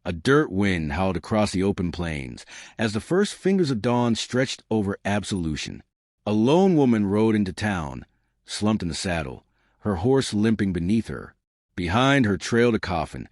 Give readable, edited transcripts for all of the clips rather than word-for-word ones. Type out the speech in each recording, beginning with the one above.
A dirt wind howled across the open plains as the first fingers of dawn stretched over Absolution. A lone woman rode into town, slumped in the saddle, her horse limping beneath her. Behind her trailed a coffin,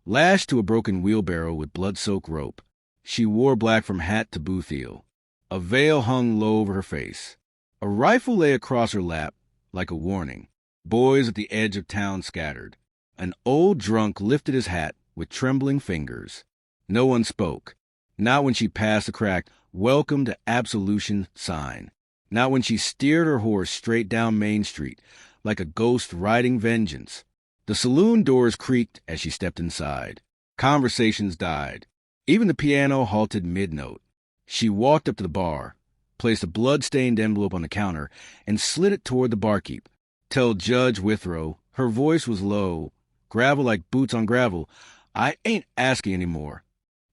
lashed to a broken wheelbarrow with blood-soaked rope. She wore black from hat to boot heel. A veil hung low over her face. A rifle lay across her lap, like a warning. Boys at the edge of town scattered. An old drunk lifted his hat with trembling fingers. No one spoke. Not when she passed the cracked "Welcome to Absolution" sign. Not when she steered her horse straight down Main Street, like a ghost riding vengeance. The saloon doors creaked as she stepped inside. Conversations died. Even the piano halted mid-note. She walked up to the bar, placed a blood-stained envelope on the counter, and slid it toward the barkeep. "Tell Judge Withrow," her voice was low, gravel like boots on gravel, "I ain't asking any more."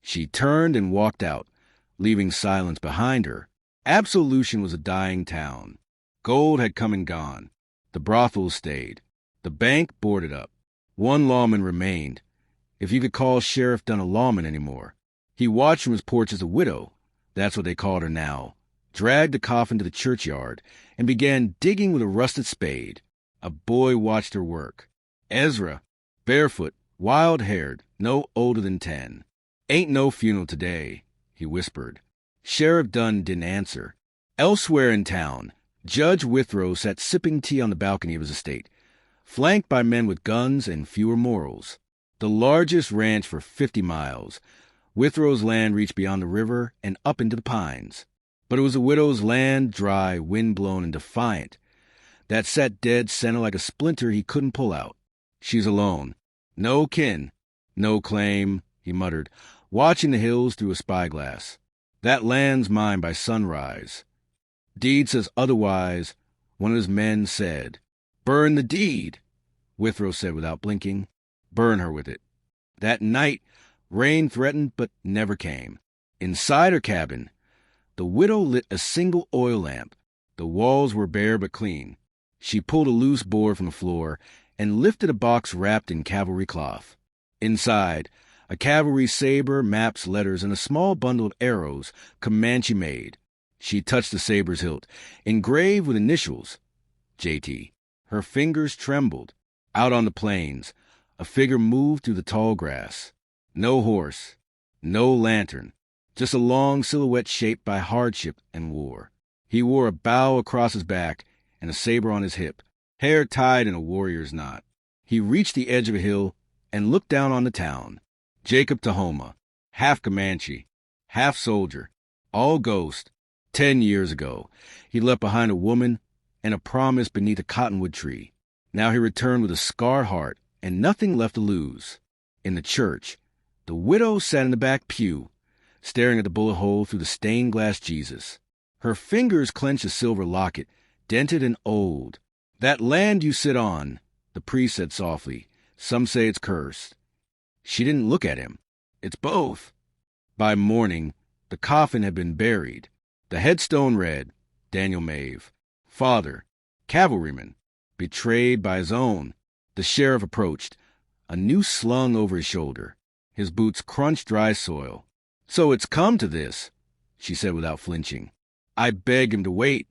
She turned and walked out, leaving silence behind her. Absolution was a dying town. Gold had come and gone. The brothels stayed. The bank boarded up. One lawman remained, if you could call Sheriff Dunn a lawman anymore. He watched from his porch as a widow, that's what they called her now, dragged the coffin to the churchyard and began digging with a rusted spade. A boy watched her work. Ezra, barefoot, wild-haired, no older than 10. "Ain't no funeral today," he whispered. Sheriff Dunn didn't answer. Elsewhere in town, Judge Withrow sat sipping tea on the balcony of his estate, flanked by men with guns and fewer morals. The largest ranch for 50 miles, Withrow's land reached beyond the river and up into the pines. But it was a widow's land, dry, wind-blown, and defiant, that sat dead center like a splinter he couldn't pull out. "She's alone. No kin. No claim," he muttered, watching the hills through a spyglass. "That land's mine by sunrise. Deed says otherwise," one of his men said. "Burn the deed," Withrow said without blinking. "Burn her with it." That night, rain threatened but never came. Inside her cabin, the widow lit a single oil lamp. The walls were bare but clean. She pulled a loose board from the floor and lifted a box wrapped in cavalry cloth. Inside, a cavalry saber, maps, letters, and a small bundle of arrows, Comanche made. She touched the saber's hilt, engraved with initials, J.T. Her fingers trembled. Out on the plains, a figure moved through the tall grass. No horse, no lantern, just a long silhouette shaped by hardship and war. He wore a bow across his back and a saber on his hip, hair tied in a warrior's knot. He reached the edge of a hill and looked down on the town. Jacob Tahoma, half Comanche, half soldier, all ghost. 10 years ago, he left behind a woman and a promise beneath a cottonwood tree. Now he returned with a scarred heart and nothing left to lose. In the church, the widow sat in the back pew, staring at the bullet hole through the stained glass Jesus. Her fingers clenched a silver locket, dented and old. "That land you sit on," the priest said softly, "some say it's cursed." She didn't look at him. "It's both." By morning, the coffin had been buried. The headstone read, Daniel Mave, father, cavalryman, betrayed by his own. The sheriff approached, a noose slung over his shoulder. His boots crunched dry soil. "So it's come to this," she said without flinching. "I begged him to wait,"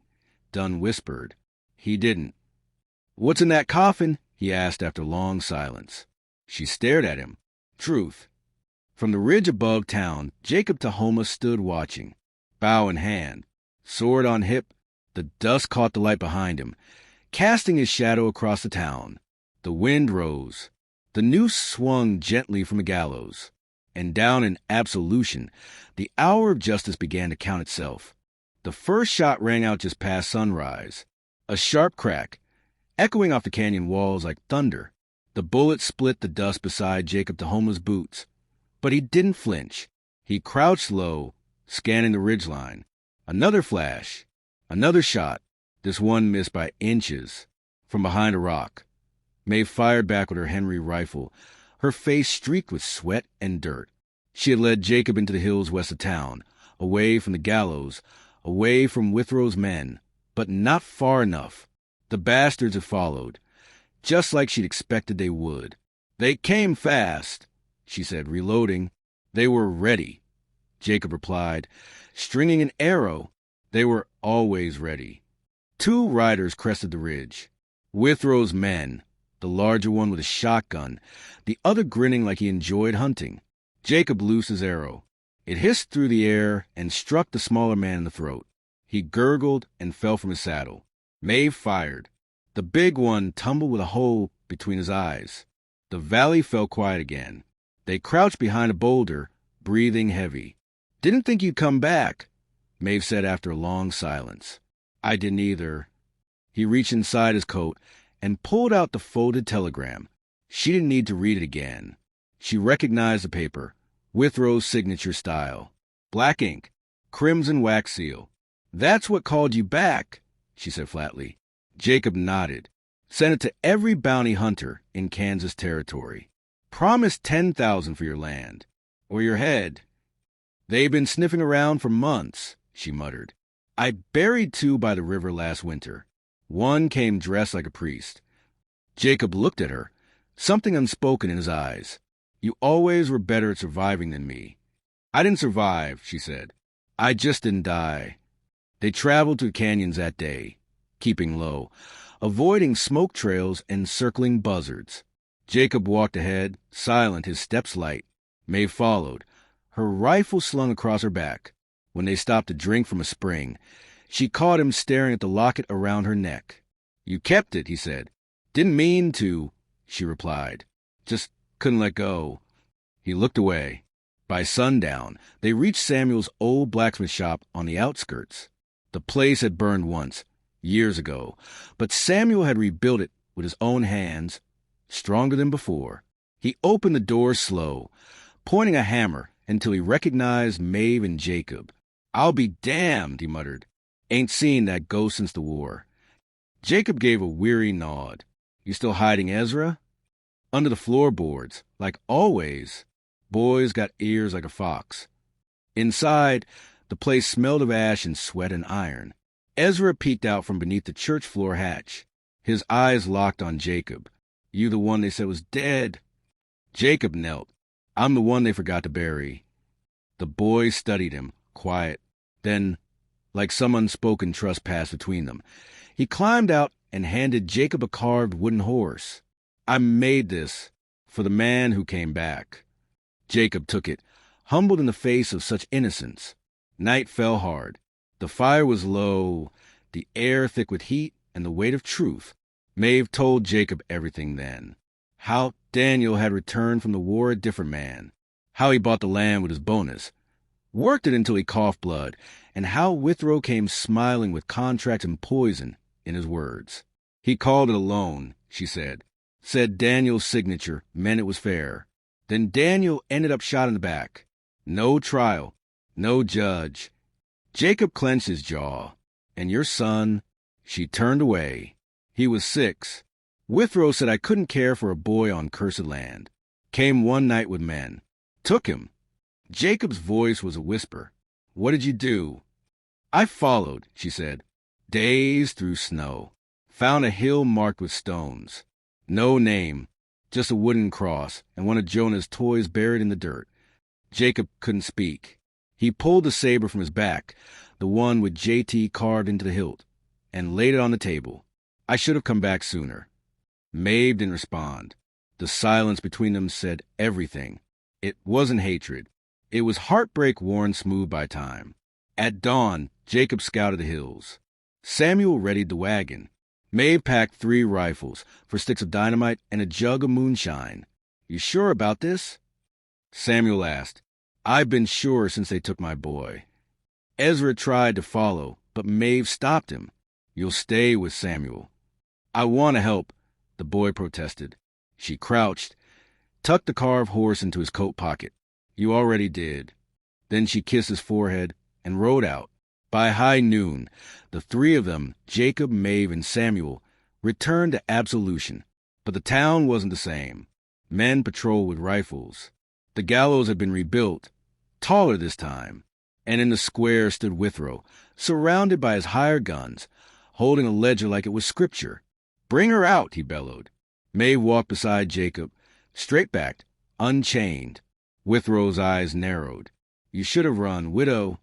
Dunn whispered. He didn't. "What's in that coffin?" he asked after long silence. She stared at him. Truth. From the ridge above town, Jacob Tahoma stood watching, bow in hand, sword on hip. The dust caught the light behind him, casting his shadow across the town. The wind rose. The noose swung gently from the gallows. And down in Absolution, the hour of justice began to count itself. The first shot rang out just past sunrise. A sharp crack, echoing off the canyon walls like thunder. The bullet split the dust beside Jacob Tahoma's boots. But he didn't flinch. He crouched low, scanning the ridgeline. Another flash. Another shot. This one missed by inches. From behind a rock. Mae fired back with her Henry rifle, her face streaked with sweat and dirt. She had led Jacob into the hills west of town, away from the gallows, away from Withrow's men, but not far enough. The bastards had followed, just like she'd expected they would. "They came fast," she said, reloading. They were ready, Jacob replied. Stringing an arrow, they were always ready. 2 riders crested the ridge. Withrow's men, the larger one with a shotgun, the other grinning like he enjoyed hunting. Jacob loosed his arrow. It hissed through the air and struck the smaller man in the throat. He gurgled and fell from his saddle. Maeve fired. The big one tumbled with a hole between his eyes. The valley fell quiet again. They crouched behind a boulder, breathing heavy. "Didn't think you'd come back," Maeve said after a long silence. "I didn't either." He reached inside his coat and pulled out the folded telegram. She didn't need to read it again. She recognized the paper, Withrow's signature style. Black ink, crimson wax seal. "That's what called you back," she said flatly. Jacob nodded. "Sent it to every bounty hunter in Kansas territory. Promised 10,000 for your land. Or your head. They've been sniffing around for months," she muttered. "I buried 2 by the river last winter. One came dressed like a priest." Jacob looked at her, something unspoken in his eyes. "You always were better at surviving than me." "I didn't survive," she said. "I just didn't die." They traveled through canyons that day, keeping low, avoiding smoke trails and circling buzzards. Jacob walked ahead, silent, his steps light. Maeve followed, her rifle slung across her back. When they stopped to drink from a spring, she caught him staring at the locket around her neck. "You kept it," he said. "Didn't mean to," she replied. "Just couldn't let go." He looked away. By sundown, they reached Samuel's old blacksmith shop on the outskirts. The place had burned once, years ago, but Samuel had rebuilt it with his own hands, stronger than before. He opened the door slow, pointing a hammer until he recognized Maeve and Jacob. "I'll be damned," he muttered. "Ain't seen that ghost since the war." Jacob gave a weary nod. "You still hiding Ezra?" "Under the floorboards, like always." Boy's got ears like a fox. Inside, the place smelled of ash and sweat and iron. Ezra peeked out from beneath the church floor hatch. His eyes locked on Jacob. "You the one they said was dead?" Jacob knelt. "I'm the one they forgot to bury." The boy studied him, quiet. Then, like some unspoken trust passed between them, he climbed out and handed Jacob a carved wooden horse. "I made this for the man who came back." Jacob took it, humbled in the face of such innocence. Night fell hard. The fire was low, the air thick with heat and the weight of truth. Maeve told Jacob everything then. How Daniel had returned from the war a different man. How he bought the land with his bonus. Worked it until he coughed blood. And how Withrow came smiling with contracts and poison in his words. "He called it a loan," she said. "Said Daniel's signature meant it was fair. Then Daniel ended up shot in the back. No trial. No judge." Jacob clenched his jaw. "And your son?" She turned away. "He was 6. Withrow said I couldn't care for a boy on cursed land. Came one night with men. Took him." Jacob's voice was a whisper. "What did you do?" "I followed," she said. "Days through snow. Found a hill marked with stones. No name. Just a wooden cross and one of Jonah's toys buried in the dirt." Jacob couldn't speak. He pulled the saber from his back, the one with JT carved into the hilt, and laid it on the table. "I should have come back sooner." Maeve didn't respond. The silence between them said everything. It wasn't hatred. It was heartbreak worn smooth by time. At dawn, Jacob scouted the hills. Samuel readied the wagon. Maeve packed 3 rifles for sticks of dynamite and a jug of moonshine. "You sure about this?" Samuel asked. "I've been sure since they took my boy." Ezra tried to follow, but Maeve stopped him. "You'll stay with Samuel." "I want to help," the boy protested. She crouched, tucked the carved horse into his coat pocket. "You already did." Then she kissed his forehead and rode out. By high noon, the 3 of them, Jacob, Maeve, and Samuel, returned to Absolution. But the town wasn't the same. Men patrolled with rifles. The gallows had been rebuilt, taller this time, and in the square stood Withrow, surrounded by his hired guns, holding a ledger like it was scripture. "Bring her out," he bellowed. Maeve walked beside Jacob, straight-backed, unchained. Withrow's eyes narrowed. You should have run, widow.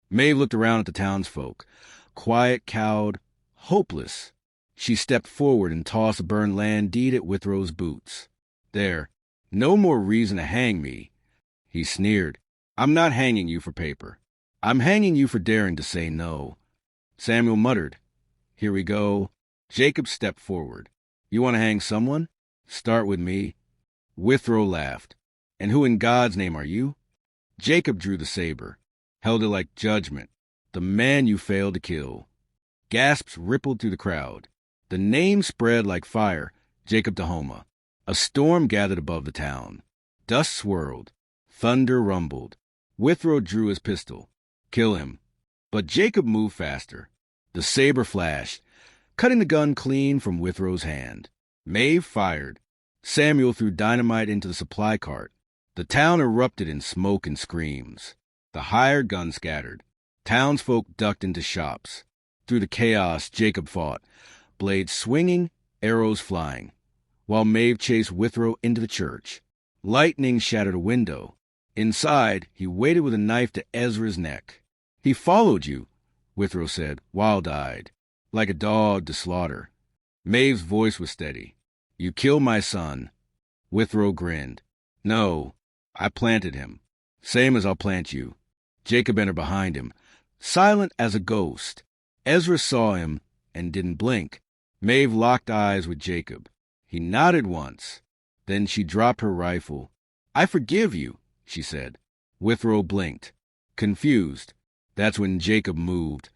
Maeve looked around at the townsfolk. Quiet, cowed, hopeless. She stepped forward and tossed a burned land deed at Withrow's boots. There. No more reason to hang me. He sneered. I'm not hanging you for paper. I'm hanging you for daring to say no. Samuel muttered. Here we go. Jacob stepped forward. You want to hang someone? Start with me. Withrow laughed. And who in God's name are you? Jacob drew the saber, held it like judgment. The man you failed to kill. Gasps rippled through the crowd. The name spread like fire. Jacob Tahoma. A storm gathered above the town. Dust swirled. Thunder rumbled. Withrow drew his pistol. Kill him. But Jacob moved faster. The saber flashed, cutting the gun clean from Withrow's hand. Maeve fired. Samuel threw dynamite into the supply cart. The town erupted in smoke and screams. The hired gun scattered. Townsfolk ducked into shops. Through the chaos, Jacob fought, blades swinging, arrows flying, while Maeve chased Withrow into the church. Lightning shattered a window. Inside, he waited with a knife to Ezra's neck. He followed you, Withrow said, wild-eyed, like a dog to slaughter. Maeve's voice was steady. You killed my son. Withrow grinned. No, I planted him. Same as I'll plant you. Jacob entered behind him, silent as a ghost. Ezra saw him and didn't blink. Maeve locked eyes with Jacob. He nodded once. Then she dropped her rifle. I forgive you, she said. Withrow blinked, confused. That's when Jacob moved,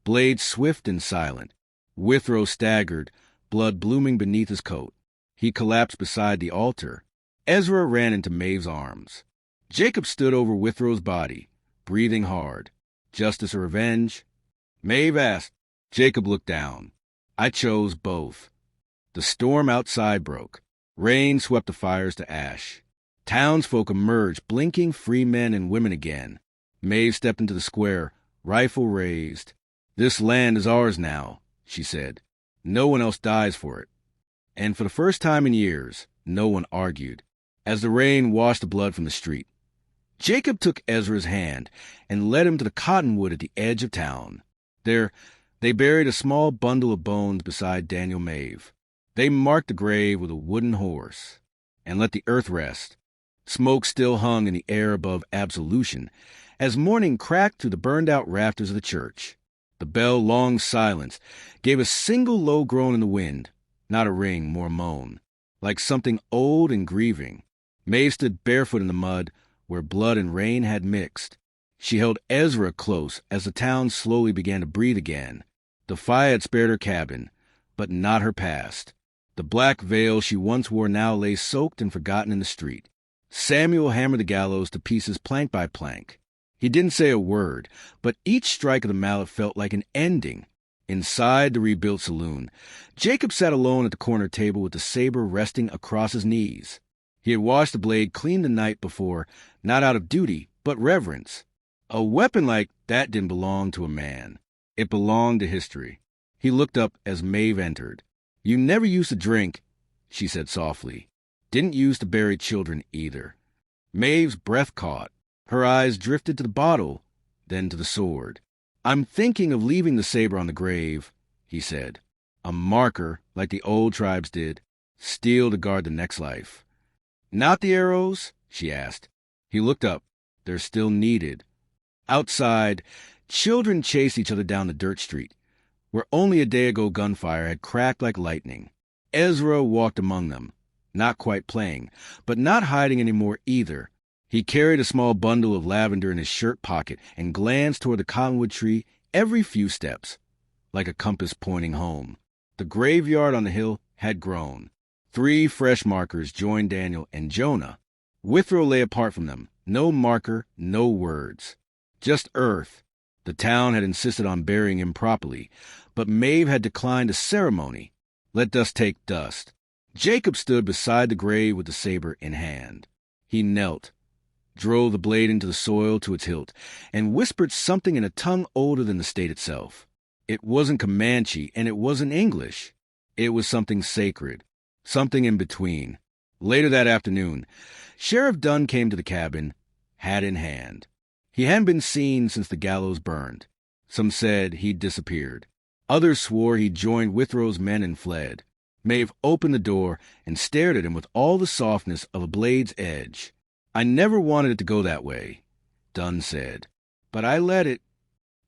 blade swift and silent. Withrow staggered, blood blooming beneath his coat. He collapsed beside the altar. Ezra ran into Maeve's arms. Jacob stood over Withrow's body, breathing hard. Justice or revenge? Maeve asked. Jacob looked down. I chose both. The storm outside broke. Rain swept the fires to ash. Townsfolk emerged, blinking free men and women again. Maeve stepped into the square, rifle raised. This land is ours now, she said. No one else dies for it. And for the first time in years, no one argued. As the rain washed the blood from the street, Jacob took Ezra's hand and led him to the cottonwood at the edge of town. There, they buried a small bundle of bones beside Daniel Maeve. They marked the grave with a wooden horse and let the earth rest. Smoke still hung in the air above Absolution as morning cracked through the burned-out rafters of the church. The bell, long silenced, gave a single low groan in the wind, not a ring, more moan, like something old and grieving. Maeve stood barefoot in the mud where blood and rain had mixed. She held Ezra close as the town slowly began to breathe again. The fire had spared her cabin, but not her past. The black veil she once wore now lay soaked and forgotten in the street. Samuel hammered the gallows to pieces plank by plank. He didn't say a word, but each strike of the mallet felt like an ending. Inside the rebuilt saloon, Jacob sat alone at the corner table with the saber resting across his knees. He had washed the blade clean the night before, not out of duty, but reverence. A weapon like that didn't belong to a man. It belonged to history. He looked up as Maeve entered. You never used to drink, she said softly. Didn't use to bury children either. Maeve's breath caught. Her eyes drifted to the bottle, then to the sword. I'm thinking of leaving the saber on the grave, he said. A marker, like the old tribes did. Steel to guard the next life. Not the arrows? She asked. He looked up. They're still needed. Outside, children chased each other down the dirt street, where only a day ago gunfire had cracked like lightning. Ezra walked among them, not quite playing, but not hiding anymore either. He carried a small bundle of lavender in his shirt pocket and glanced toward the cottonwood tree every few steps, like a compass pointing home. The graveyard on the hill had grown. 3 fresh markers joined Daniel and Jonah. Withrow lay apart from them. No marker, no words. Just earth. The town had insisted on burying him properly, but Maeve had declined the ceremony. Let dust take dust. Jacob stood beside the grave with the saber in hand. He knelt, drove the blade into the soil to its hilt, and whispered something in a tongue older than the state itself. It wasn't Comanche, and it wasn't English. It was something sacred, something in between. Later that afternoon, Sheriff Dunn came to the cabin, hat in hand. He hadn't been seen since the gallows burned. Some said he'd disappeared. Others swore he'd joined Withrow's men and fled. Maeve opened the door and stared at him with all the softness of a blade's edge. "I never wanted it to go that way," Dunn said. "But I let it."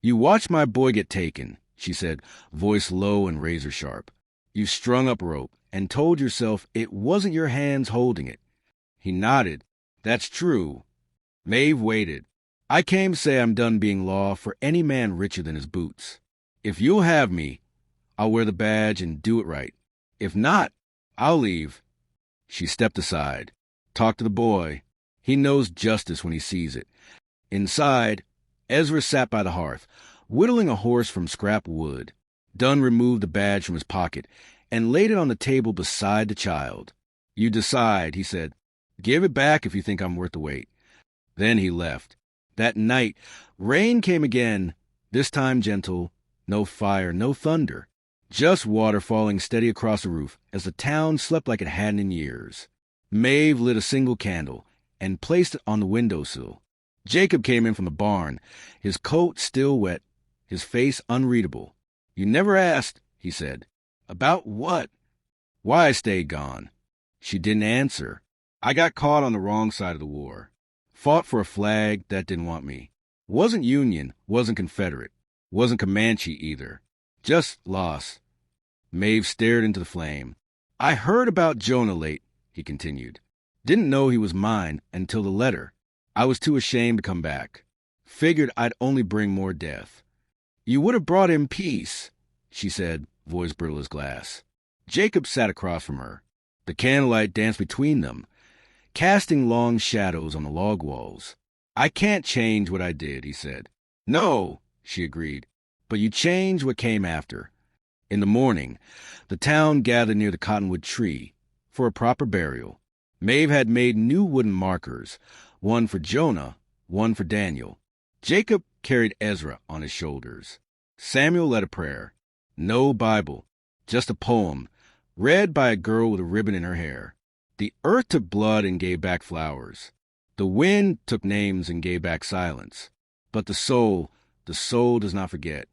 "You watched my boy get taken," she said, voice low and razor-sharp. "You strung up rope and told yourself it wasn't your hands holding it." He nodded. "That's true." Maeve waited. "I came to say I'm done being law for any man richer than his boots. If you'll have me, I'll wear the badge and do it right. If not, I'll leave." She stepped aside. "Talk to the boy. He knows justice when he sees it." Inside, Ezra sat by the hearth, whittling a horse from scrap wood. Dunn removed the badge from his pocket and laid it on the table beside the child. "You decide," he said. "Give it back if you think I'm worth the wait." Then he left. That night, rain came again, this time gentle, no fire, no thunder. Just water falling steady across the roof as the town slept like it hadn't in years. Maeve lit a single candle and placed it on the windowsill. Jacob came in from the barn, his coat still wet, his face unreadable. "You never asked," he said. "About what?" "Why I stayed gone." She didn't answer. "I got caught on the wrong side of the war. Fought for a flag that didn't want me. Wasn't Union, wasn't Confederate, wasn't Comanche either. Just lost." Maeve stared into the flame. "I heard about Jonah late," he continued. "Didn't know he was mine until the letter. I was too ashamed to come back. Figured I'd only bring more death." "You would have brought him peace," she said, voice brittle as glass. Jacob sat across from her. The candlelight danced between them, casting long shadows on the log walls. "I can't change what I did," he said. "No," she agreed. "But you changed what came after." In the morning, the town gathered near the cottonwood tree for a proper burial. Maeve had made new wooden markers, one for Jonah, one for Daniel. Jacob carried Ezra on his shoulders. Samuel led a prayer. No Bible, just a poem, read by a girl with a ribbon in her hair. The earth took blood and gave back flowers. The wind took names and gave back silence. But the soul does not forget.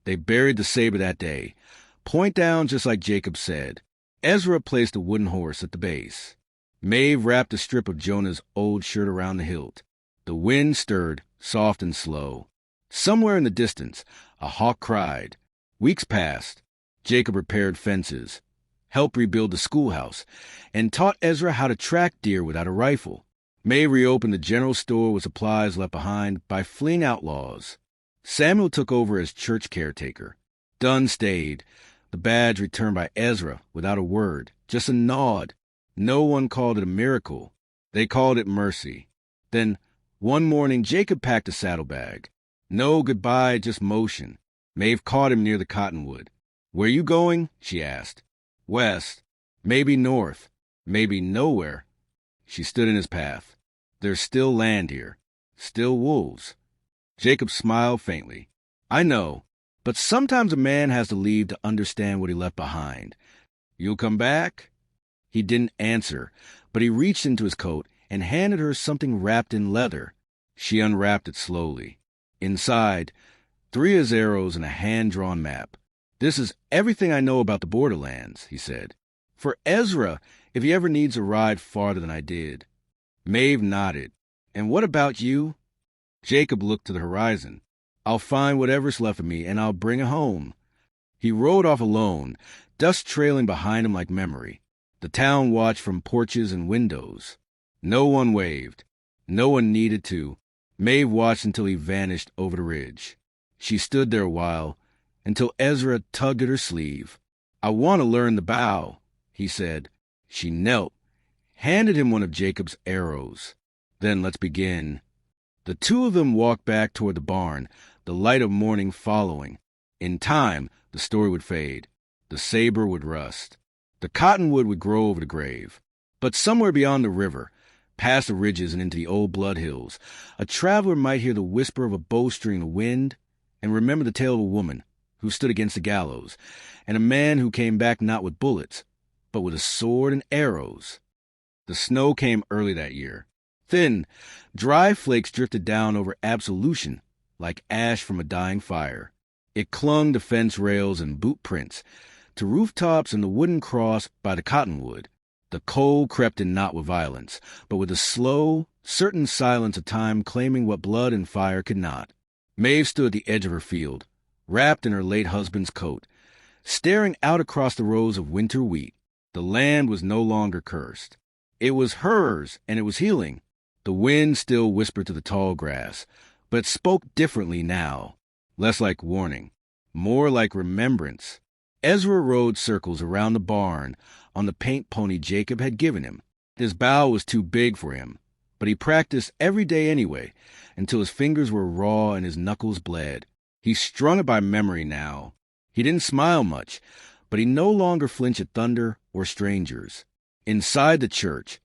They buried the saber that day, point down just like Jacob said. Ezra placed a wooden horse at the base. Maeve wrapped a strip of Jonah's old shirt around the hilt. The wind stirred, soft and slow. Somewhere in the distance, a hawk cried. Weeks passed. Jacob repaired fences, helped rebuild the schoolhouse, and taught Ezra how to track deer without a rifle. Maeve reopened the general store with supplies left behind by fleeing outlaws. Samuel took over as church caretaker. Dunn stayed, the badge returned by Ezra without a word, just a nod. No one called it a miracle. They called it mercy. Then, one morning, Jacob packed a saddlebag. No goodbye, just motion. Maeve caught him near the cottonwood. "Where you going?" she asked. "West. Maybe north. Maybe nowhere." She stood in his path. "There's still land here. Still wolves." Jacob smiled faintly. "I know, but sometimes a man has to leave to understand what he left behind. You'll come back?" He didn't answer, but he reached into his coat and handed her something wrapped in leather. She unwrapped it slowly. Inside, 3 of his arrows and a hand-drawn map. "This is everything I know about the borderlands," he said. "For Ezra, if he ever needs a ride farther than I did." Maeve nodded. "And what about you?" Jacob looked to the horizon. "I'll find whatever's left of me, and I'll bring it home." He rode off alone, dust trailing behind him like memory. The town watched from porches and windows. No one waved. No one needed to. Maeve watched until he vanished over the ridge. She stood there a while, until Ezra tugged at her sleeve. "I want to learn the bow," he said. She knelt, handed him one of Jacob's arrows. "Then let's begin." The two of them walked back toward the barn, the light of morning following. In time, the story would fade. The saber would rust. The cottonwood would grow over the grave. But somewhere beyond the river, past the ridges and into the old blood hills, a traveler might hear the whisper of a bowstring in the wind and remember the tale of a woman who stood against the gallows, and a man who came back not with bullets, but with a sword and arrows. The snow came early that year. Thin, dry flakes drifted down over Absolution like ash from a dying fire. It clung to fence rails and boot prints, to rooftops and the wooden cross by the cottonwood. The cold crept in not with violence, but with the slow, certain silence of time claiming what blood and fire could not. Maeve stood at the edge of her field, wrapped in her late husband's coat, staring out across the rows of winter wheat. The land was no longer cursed. It was hers, and it was healing. The wind still whispered to the tall grass, but it spoke differently now, less like warning, more like remembrance. Ezra rode circles around the barn on the paint pony Jacob had given him. His bow was too big for him, but he practiced every day anyway, until his fingers were raw and his knuckles bled. He strung it by memory now. He didn't smile much, but he no longer flinched at thunder or strangers. Inside the church,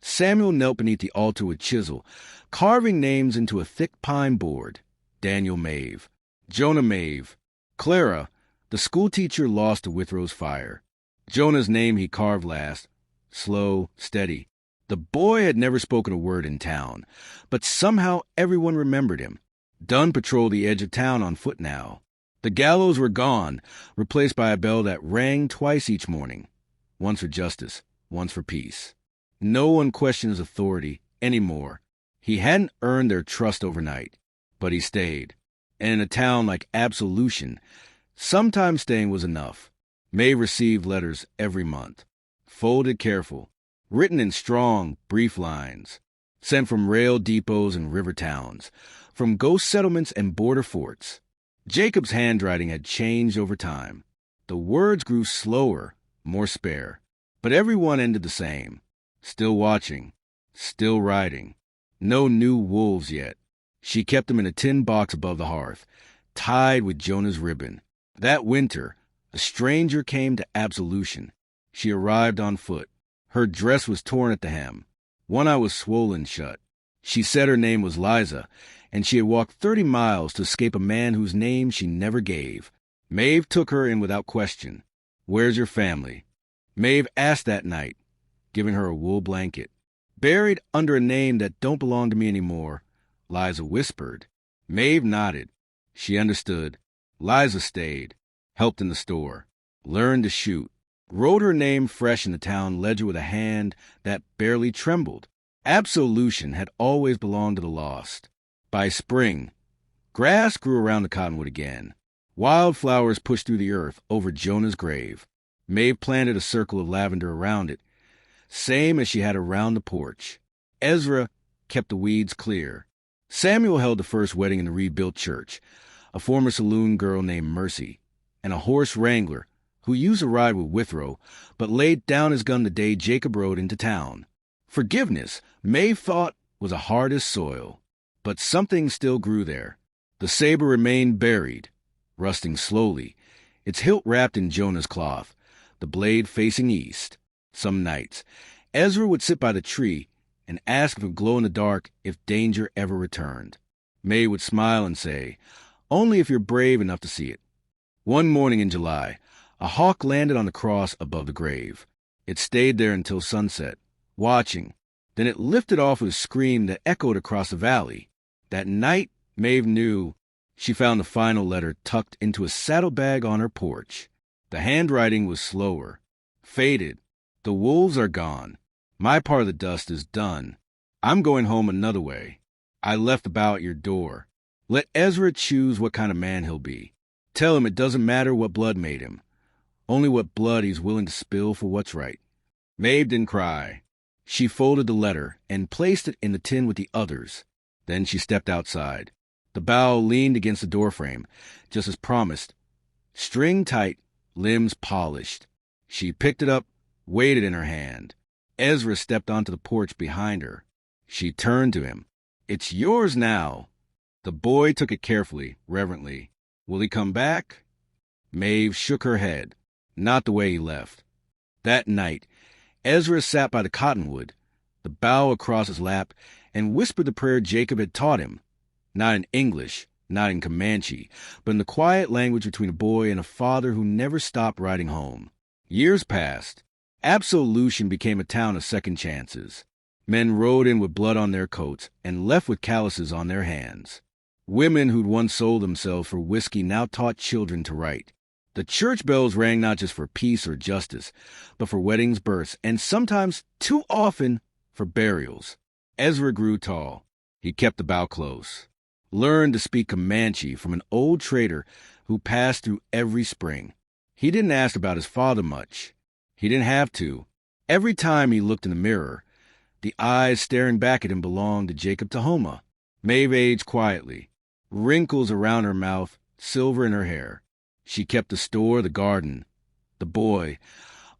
Samuel knelt beneath the altar with chisel, carving names into a thick pine board. Daniel Maeve, Jonah Maeve, Clara, the schoolteacher lost to Withrow's fire. Jonah's name he carved last, slow, steady. The boy had never spoken a word in town, but somehow everyone remembered him. Dunn patrolled the edge of town on foot now. The gallows were gone, replaced by a bell that rang twice each morning, once for justice, once for peace. No one questioned his authority anymore. He hadn't earned their trust overnight, but he stayed. And in a town like Absolution, sometimes staying was enough. Maeve received letters every month, folded careful, written in strong, brief lines, sent from rail depots and river towns, from ghost settlements and border forts. Jacob's handwriting had changed over time. The words grew slower, more spare, but everyone ended the same. Still watching, still riding. No new wolves yet. She kept them in a tin box above the hearth, tied with Jonah's ribbon. That winter, a stranger came to Absolution. She arrived on foot. Her dress was torn at the hem. One eye was swollen shut. She said her name was Liza, and she had walked 30 miles to escape a man whose name she never gave. Maeve took her in without question. "Where's your family?" Maeve asked that night, giving her a wool blanket. "Buried under a name that don't belong to me anymore," Liza whispered. Maeve nodded. She understood. Liza stayed, helped in the store, learned to shoot, wrote her name fresh in the town ledger with a hand that barely trembled. Absolution had always belonged to the lost. By spring, grass grew around the cottonwood again. Wildflowers pushed through the earth over Jonah's grave. Maeve planted a circle of lavender around it, same as she had around the porch. Ezra kept the weeds clear. Samuel held the first wedding in the rebuilt church, a former saloon girl named Mercy, and a horse wrangler who used to ride with Withrow, but laid down his gun the day Jacob rode into town. Forgiveness, Maeve thought, was a hard as soil, but something still grew there. The saber remained buried, rusting slowly, its hilt wrapped in Jonah's cloth, the blade facing east. Some nights, Ezra would sit by the tree and ask if it would glow in the dark if danger ever returned. Maeve would smile and say, "Only if you're brave enough to see it." One morning in July, a hawk landed on the cross above the grave. It stayed there until sunset, watching. Then it lifted off with a scream that echoed across the valley. That night, Maeve knew. She found the final letter tucked into a saddlebag on her porch. The handwriting was slower, faded. "The wolves are gone. My part of the dust is done. I'm going home another way. I left the bow at your door. Let Ezra choose what kind of man he'll be. Tell him it doesn't matter what blood made him, only what blood he's willing to spill for what's right." Maeve didn't cry. She folded the letter and placed it in the tin with the others. Then she stepped outside. The bow leaned against the doorframe, just as promised. String tight, limbs polished. She picked it up, weighed it in her hand. Ezra stepped onto the porch behind her. She turned to him. "It's yours now." The boy took it carefully, reverently. "Will he come back?" Maeve shook her head. Not the way he left. That night, Ezra sat by the cottonwood, the bow across his lap, and whispered the prayer Jacob had taught him. Not in English, not in Comanche, but in the quiet language between a boy and a father who never stopped riding home. Years passed. Absolution became a town of second chances. Men rode in with blood on their coats and left with calluses on their hands. Women who'd once sold themselves for whiskey now taught children to write. The church bells rang not just for peace or justice, but for weddings, births, and sometimes, too often, for burials. Ezra grew tall. He kept the bow close. Learned to speak Comanche from an old trader who passed through every spring. He didn't ask about his father much. He didn't have to. Every time he looked in the mirror, the eyes staring back at him belonged to Jacob Tahoma. Maeve aged quietly. Wrinkles around her mouth, silver in her hair. She kept the store, the garden, the boy,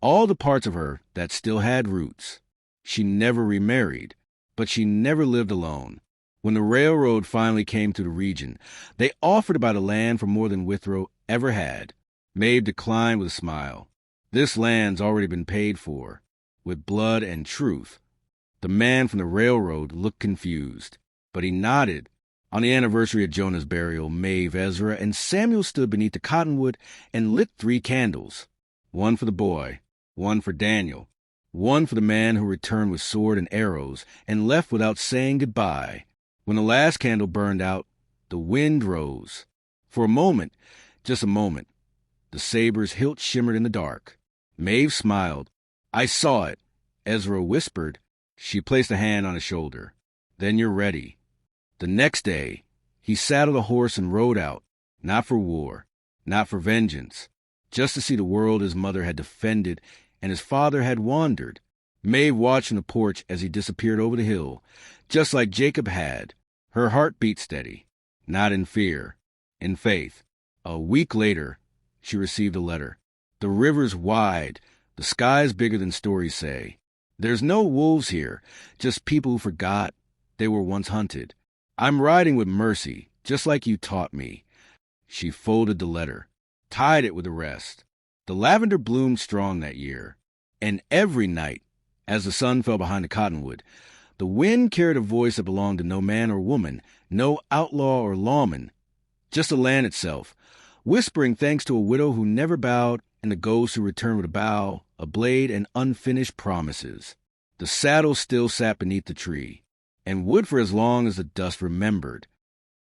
all the parts of her that still had roots. She never remarried, but she never lived alone. When the railroad finally came to the region, they offered to buy the land for more than Withrow ever had. Maeve declined with a smile. This land's already been paid for, with blood and truth. The man from the railroad looked confused, but he nodded. On the anniversary of Jonah's burial, Maeve, Ezra, and Samuel stood beneath the cottonwood and lit 3 candles. One for the boy, one for Daniel, one for the man who returned with sword and arrows and left without saying goodbye. When the last candle burned out, the wind rose. For a moment, just a moment, the saber's hilt shimmered in the dark. Maeve smiled. "I saw it," Ezra whispered. She placed a hand on his shoulder. "Then you're ready." The next day, he saddled a horse and rode out, not for war, not for vengeance, just to see the world his mother had defended and his father had wandered. Maeve watched from the porch as he disappeared over the hill, just like Jacob had. Her heart beat steady, not in fear, in faith. A week later, she received a letter. "The river's wide, the sky's bigger than stories say. There's no wolves here, just people who forgot they were once hunted. I'm riding with mercy, just like you taught me." She folded the letter, tied it with the rest. The lavender bloomed strong that year, and every night, as the sun fell behind the cottonwood, the wind carried a voice that belonged to no man or woman, no outlaw or lawman, just the land itself, whispering thanks to a widow who never bowed and the ghost who returned with a bow, a blade, and unfinished promises. The saddle still sat beneath the tree, and would for as long as the dust remembered.